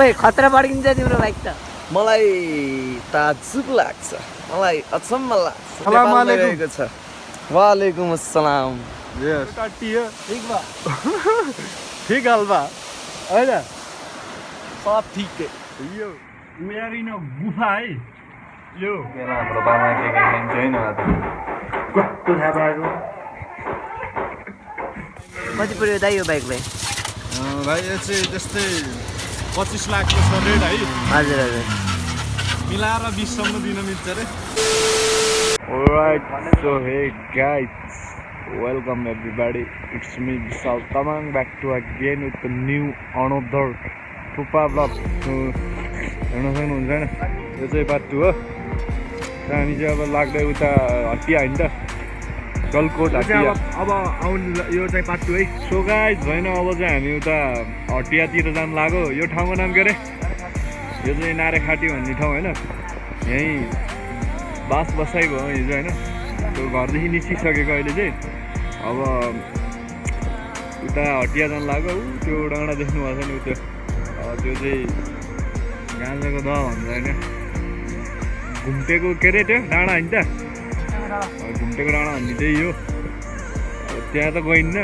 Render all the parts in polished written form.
ओए खतरा बढिन्छ तिम्रो बाइक त मलाई ताजुब लाग्छ मलाई अचम्म लाग्छ सलाम अलैकुम छ वालेकुम अस्सलाम यस काटियो ठीक बा ठीक हालबा हैन सब ठीक है यो उयार इन गुफा है यो केरा हाम्रो बाबा के खान्छ हैन कस्तो थाहा पाएको कति पर्यो दाइ यो बाइकलाई भाइ यो चाहिँ त्यस्तै 25 लाखको छ रेट है हजुर हजुर मिलाएर 20 सम्म दिन मिल्छ रे Alright, so hey guys, welcome everybody. It's me Bshal coming back to again with the new another Pupa vlog. So, हेर्न सक्नुहुन्छ हैन यो चाहिँ बाटो हो हामी चाहिँ अब लाग्दै उता हटिया हैन त गलकोट हटिया अब आउनु यो चाहिँ पार्ट 2 है सो गाइज हैन अब चाहिँ हामी उता हटियातिर जान लाग्यो यो ठाउँको नाम के रे यो चाहिँ नारेखाटी भन्ने ठाउँ हैन यही बास बसाइ भयो हिजो हैन त्यो घरदेखि निस्किसकेको अहिले चाहिँ अब उता हटिया जान लाग्यो त्यो डाँडा देख्नु भएको छ नि त्यो चाहिँ गाँजाको दह भन्छ हैन घुम्टेको के रे त्यो डाँडा हैन त घुम्टेको डाँडा भन्ने त्यही हो त्यहाँ त गइन्न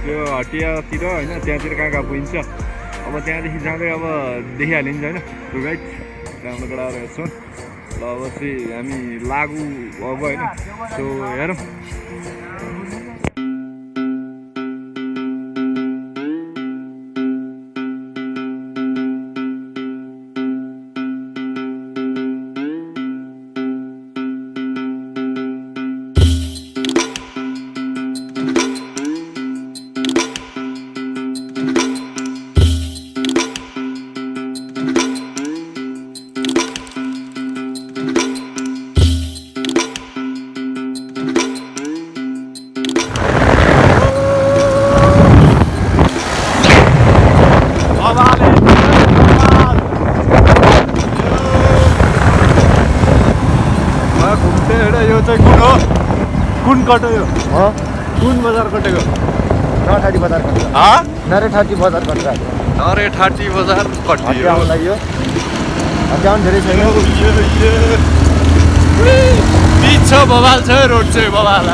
त्यो हटियातिर हैन त्यहाँतिर कहाँ कहाँ पुगिन्छ अब त्यहाँदेखि जाँदै अब देखिहालिन्छ हैन त्यो गाइड राम्रो गराएर हेर्छौँ ल अब चाहिँ हामी लागु अब हैन सो हेरौँ कुन कटो यो कुन बजार कटेको नरेठाटी बजार कट्छ नरेठाटी बजार कट्छ नरेठाटी बजार कटियो आउनलाई यो हटियाउन धेरै छैन बिच छ बबाल छ रोड चाहिँ बबाल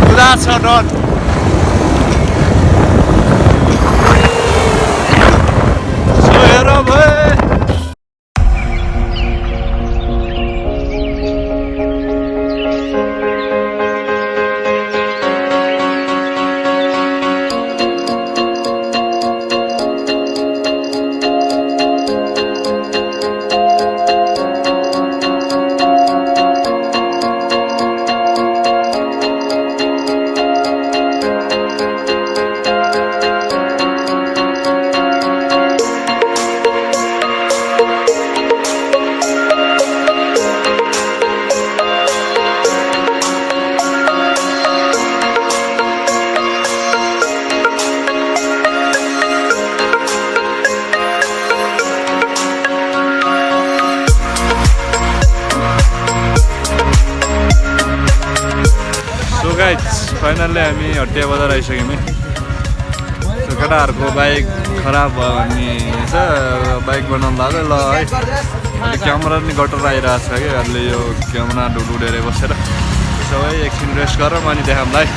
पुरा छ डर हेर भाइ फाइनल्ली हामी हटिया बजार आइसक्यौँ है सो केटाहरूको बाइक खराब भयो भन्ने छ बाइक बनाउनु लाग्यो ल है अहिले क्यामेरा पनि गटर आइरहेको छ कि अहिले यो क्यामेरा ढुडेर बसेर सबै एकछिन रेस्ट गरौँ अनि देखाउँलाई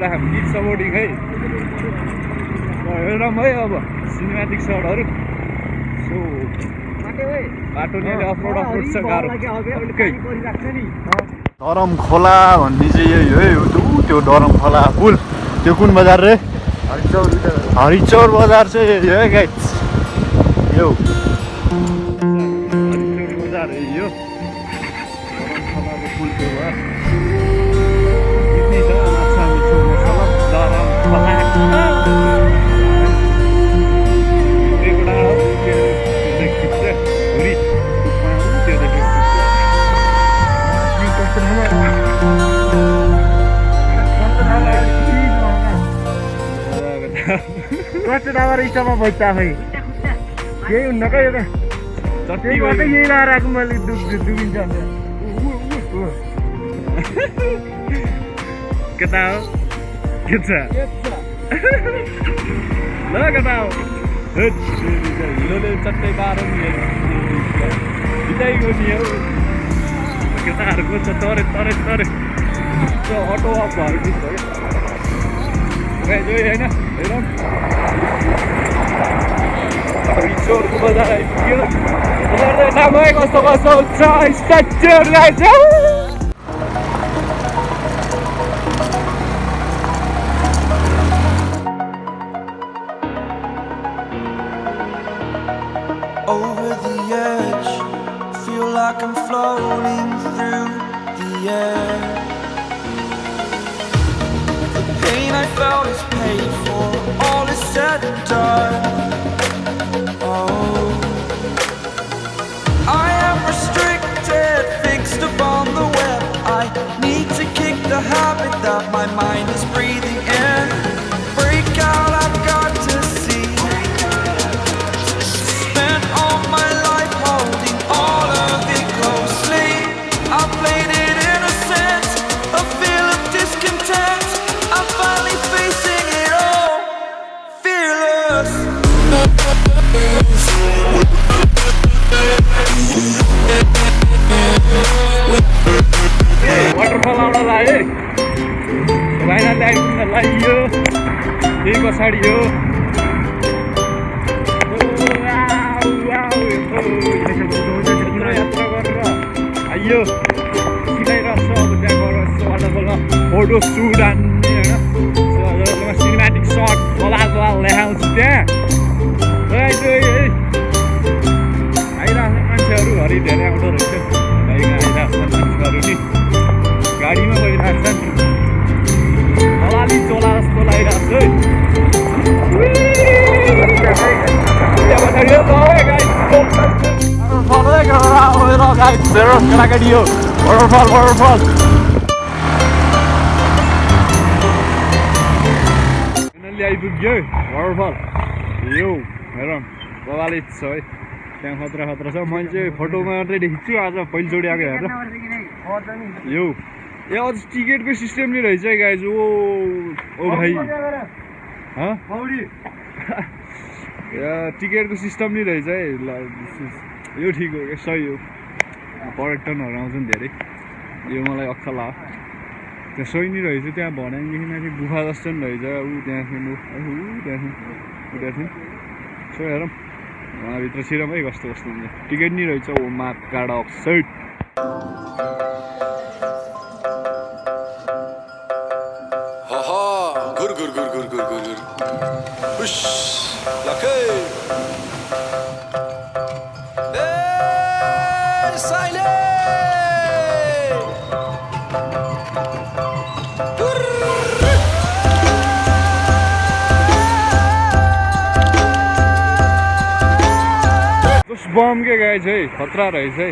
एउटा किड सपोर्टिङ है हेरौँ है अब सिनेमेटिक सटहरू सो बाटो नि अफरोड छ गाह्रो डरम खोला भन्ने चाहिँ यही हो है त्यो डरम खोला पुल त्यो कुन बजार रे हरिचौर बजार चाहिँ यही हो है गाइस यो हरिचौर बजार यो डरम खोलाको पुल त्यो भयो यति छ माछा मिठो मसला डरम खोला स्टपमा बच्चा खै केही हुन्न क्या यो त त्यही मात्रै यही लगाएर आएको मैले डुबिन्छ केटा हो के छ ल केटा हो हिलोले चट्टै पारो नि बिताइगयो नि हौ केटाहरूको छ तरे अटो अफ भएर बित्छ क्या होइन हेरौँ रिचोरको बजार आइपुग्यो बजार कस्तो हुन्छ स्ट्याचुहरू आइन्छ Over the edge, feel like I'm floating through the air. The pain I felt is paid for, all is said and done. Oh, I am restricted, fixed upon the web. I need to kick the habit that my mind is breathing in. Break out, I've got to see. Spent all my life holding all of it closely. I played it innocent, a feel of discontent. I'm finally facing it all, fearless. Waterfall आउन लाग्यो भाइनाले आइपुग्न लागियो त्यही पछाडि हो यात्रा गरेर आइयो सिलाइरहेको छ अब त्यहाँ गएर वाटरफलमा फोटो सुट हान्ने होइन सिनेमेटिक सट बलाल देखाउँछु त्यहाँ आइरहेको मान्छेहरू हरि धेरै आउँदो रहेछ बाइकमा आइरहेको मान्छेहरू नि गाडीमा गइरहेको छन् हलाली चोला जस्तो लागिरहेको छ केटाकेटी हो वाटरफल आइपुग्यो वाटरफल यो हेरौँ बबाले छ है त्यहाँ खतरा छ मैले चाहिँ फोटोमा मात्रै देखिन्छु आज पहिलोचोटि आएको हेरेर यो ए अझ टिकटको सिस्टम नि रहेछ है गाइज ओ भाइ टिकटको सिस्टम नि रहेछ है ल यो ठिक हो क्या सही हो पर्यटनहरू आउँछन् धेरै यो मलाई अक्ख लाग्यो त्यहाँ सही नै रहेछ त्यहाँ भनाइदेखि माथि गुफा जस्तो नि रहेछ त्यहाँ सो हेरौँ उहाँभित्र छिरौँ है कस्तो हुन्छ टिकट नि रहेछ ओ मा कार्ड अफ सेट बम के गाइज है खतरा रहेछ है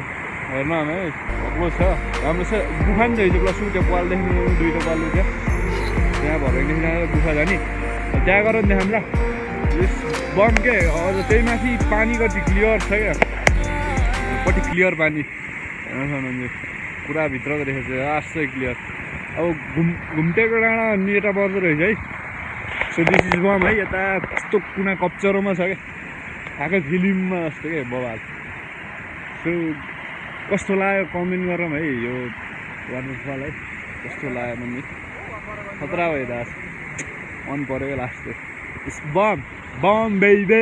हेर्न है भक्लो छ राम्रो छ गुफा नि रहेछ प्लस त्यो पालदेखि दुईवटा पालो त्यहाँ भरेदेखि गुफा जाने त्यहाँ गएर देखाउँ ल यस बम के अझ त्यही माथि पानी कति क्लियर छ क्या कति क्लियर पानी हेर्नु पुरा भित्रको देखेको छ आजै क्लियर अब घुम्टेको डाँडा भन्ने यता पर्दो रहेछ है सो दिस इज बम है यता कस्तो कुना कप्चरोमा छ क्या आएको फिल्ममा जस्तो क्या बवाल सो कस्तो लाग्यो कमेन्ट गरौँ है यो वाटरफल है कस्तो लाग्यो भन्ने खतरा भइरहेछ मन पऱ्यो लास्ट इट्स बम बेबी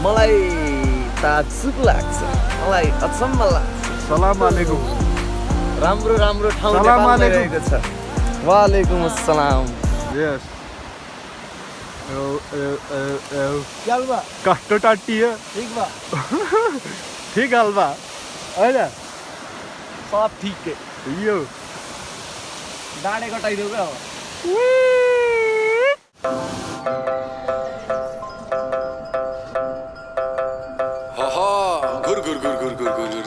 मलाई ताजुब लाग्छ मलाई अचम्म लाग्छ सलाम अलैकुम राम्रो राम्रो ठाउँ सलाम नेपालमा अलैकुम। रहेको छ वालेकुम अस्सलाम यस क्या हुआ कस्तो टाटी है ठीक बा ठीक हलवा होइन सब ठीक है यो डाँडे कटाइदेऊ क्या अब Haha, gur gur gur gur gur gur gur.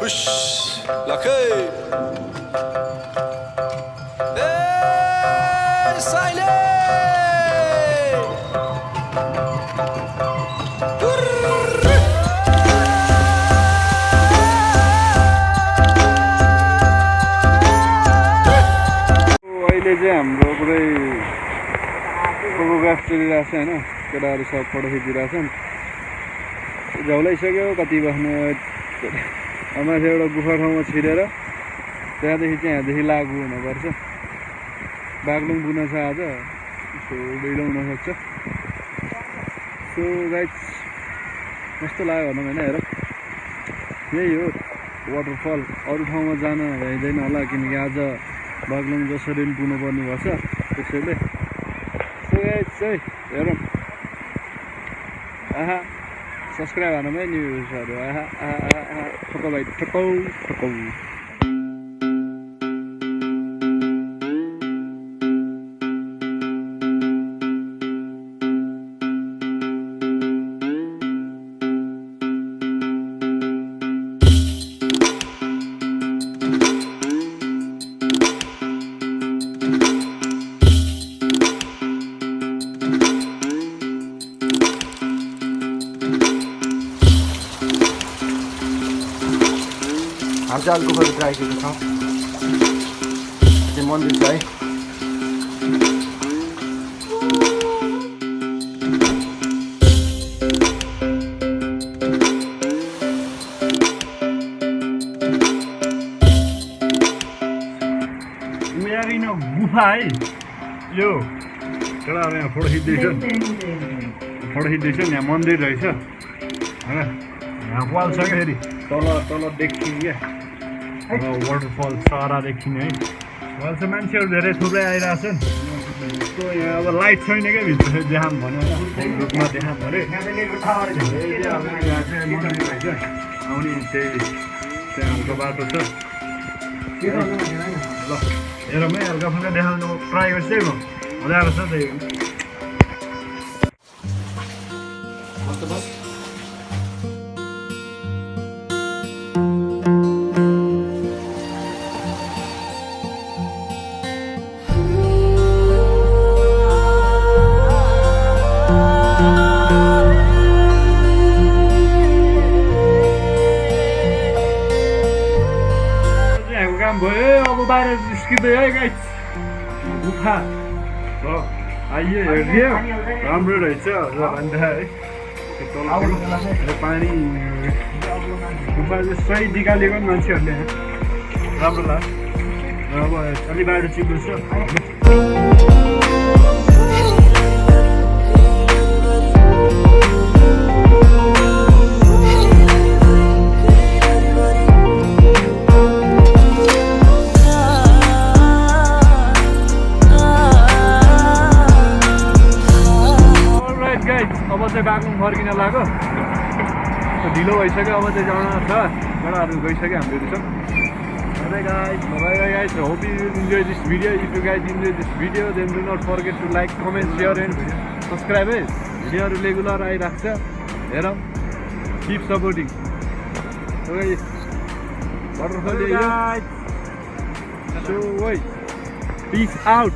Hush, lakay. Hey, silent. अहिले चाहिँ हाम्रो पुरै फोटोग्राफ चलिरहेको छ होइन केटाहरू सब फोटो खिचिरहेछन् झौलाइसक्यो कति बस्नु माथि एउटा गुफा ठाउँमा छिरेर त्यहाँदेखि चाहिँ यहाँदेखि लागु हुनुपर्छ बागलुङ पुग्न छ आज सो ढिलो हुनसक्छ सो गाइस कस्तो लाग्यो भनौँ होइन हेर यही हो वाटरफल अरू ठाउँमा जान भ्याइँदैन होला किनकि आज बागलुङ जसरी पनि पुग्नुपर्ने भएछ त्यसैले सो गाइस चाहिँ हेरौँ आहा सब्सक्राइब हानौँ है न्युजहरू आहा ठोको भाइ ठोकौ ठोकौ हामी चाहिँ अलिक गुफाभित्र आइसकेको छौँ चाहिँ मन्दिर छ है उयारिन गुफा है यो केटाहरू यहाँ फोटो खिच्दैछन् यहाँ मन्दिर रहेछ होइन यहाँ वाल छ क्या फेरि तल देखिने क्या वाटरफल सारा देखिने है वाल चाहिँ मान्छेहरू धेरै थुप्रै आइरहेछन् यस्तो यहाँ अब लाइट छैन क्या भित्र चाहिँ देखाम भन्यो रूपमा देखाम अरे यहाँ चाहिँ मन्दिर रहेछ आउने त्यही हल्का बाटो छ ल हेरौँ है हल्का फुल्का देखाउनु ट्राई गर्छु है म मजा आएको छ त्यही काम भयो अब बाहिर निस्किँदै है गाइस गुफा ल आइए हेरियो राम्रो रहेछ भन्दा है पानी गुफा चाहिँ सही निकालेको नि मान्छेहरूले राम्रो लाग्यो अब अलि बाहिर चिप्लो छ अब चाहिँ बागलुङ फर्किन लाग्यो ढिलो भइसक्यो अब चाहिँ जान छ केटाहरू गइसक्यो हामीहरू छ guys hope you enjoy this video. If you guys enjoy this video then do not forget to like, comment, share and subscribe है भिडियोहरू रेगुलर आइरहेको छ हेरौँ keep supporting okay waterfall so wait peace out